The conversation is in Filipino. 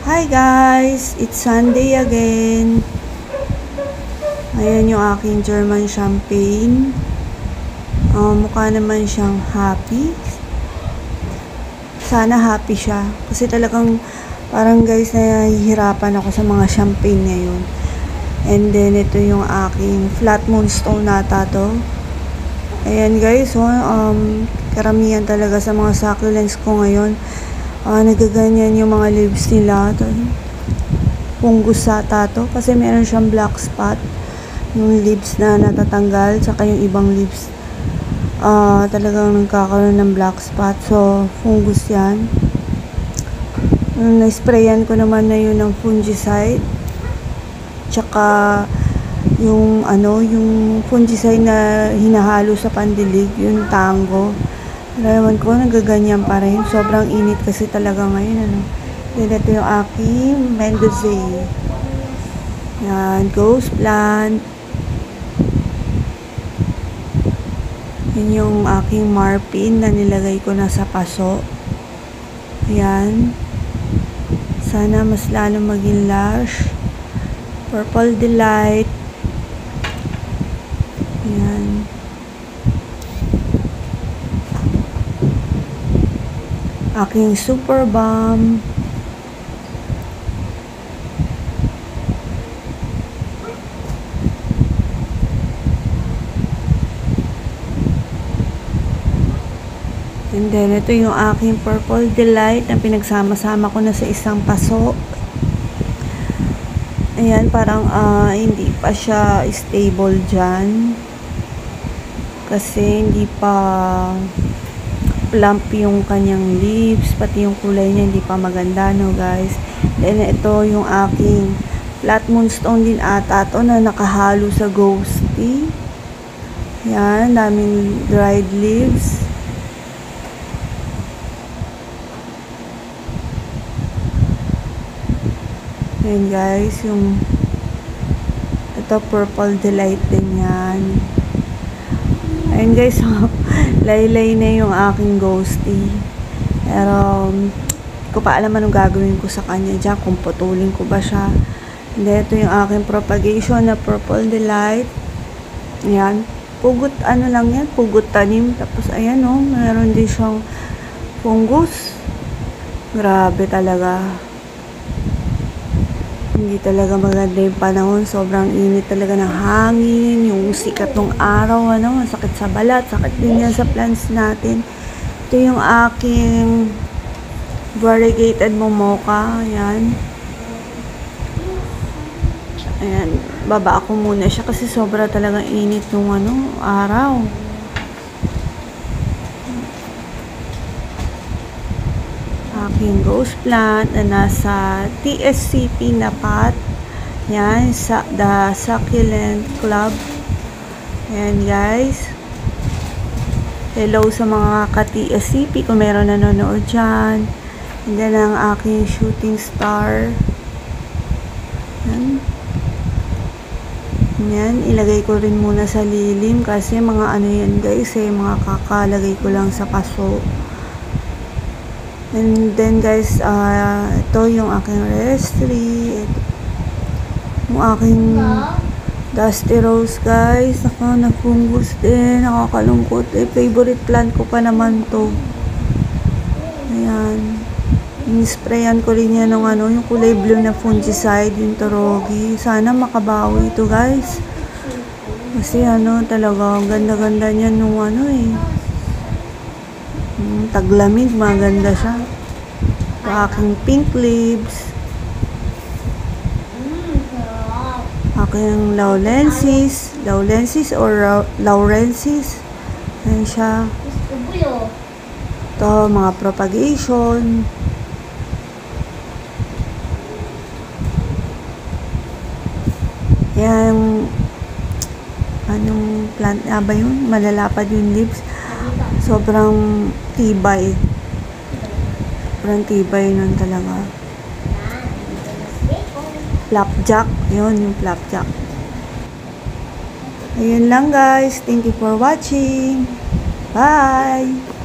Hi guys! It's Sunday again. Ayan yung aking German champagne. Mukha naman siyang happy. Sana happy siya. Kasi talagang parang guys nahihirapan ako sa mga champagne ngayon. And then ito yung aking flat moonstone nata to. Ayan guys, karamihan talaga sa mga succulents ko ngayon. Nagaganyan yung mga leaves nila. Fungus sata to. Kasi meron siyang black spot. Yung leaves na natatanggal. Tsaka yung ibang leaves. Talagang nagkakaroon ng black spot. So, fungus yan. Na-sprayan ko naman na yun ng fungicide. Tsaka yung fungicide na hinahalo sa pandilig. Yung tango. Ewan ko, nagaganyan pa rin. Sobrang init kasi talaga ngayon, Then, ito yung aking Mendoza. Yan, ghost plant. Yan yung aking marpin na nilagay ko na sa paso. Yan. Sana mas lalo maging lush. Purple Delight. Yan. Aking super bomb. And then, ito yung aking Purple Delight na pinagsama-sama ko na sa isang paso. Ayan, parang hindi pa siya stable dyan. Kasi hindi pa plump yung kanyang leaves, pati yung kulay niya hindi pa maganda, no guys. Then ito yung aking flat moonstone din ata to na nakahalo sa ghosty. Yan, daming dried leaves. Yan guys, yung ito Purple Delight din yan. Ayun guys, laylay na yung aking ghosty. Pero, hindi ko pa alam anong gagawin ko sa kanya dyan. Kung putulin ko ba siya. And ito yung aking propagation na Purple Delight. Ayan. Pugot, lang yan. Pugot tanim. Tapos, ayan meron din siyang fungus. Grabe talaga. Hindi talaga maganda yung panahon. Sobrang init talaga ng hangin. Yung sikat ng araw, sakit sa balat. Sakit din yan sa plants natin. Ito yung aking variegated momoka. Ayan. Ayan. Baba ako muna siya kasi sobra talagang init yung araw. Aking ghost plant na nasa TSCP na pot. Yan, the Succulent Club. Ayan guys. Hello sa mga ka-TSCP kung meron nanonood dyan. And then ang aking shooting star. Yan. Yan, ilagay ko rin muna sa lilim kasi mga yan guys mga kakalagay ko lang sa paso. And then guys, ito yung aking restri. Yung aking dusty rose guys. Na-fungus din. Nakakalungkot. Favorite plant ko pa naman to. Ayan. In-sprayan ko rin yan ng yung kulay blue na fungicide, yung torogi. Sana makabawi ito guys. Kasi talaga, ganda-ganda niyan nung taglamig, maganda siya. Ito aking pink leaves. Aking Laurensis or Laurensis. Ayan siya. Ito, mga propagation. Ayan, anong plant ba yun? Malalapad yung leaves. Sobrang tibay. Sobrang tibay nun talaga. Flapjack. Yun, yung flapjack. Ayun lang guys. Thank you for watching. Bye!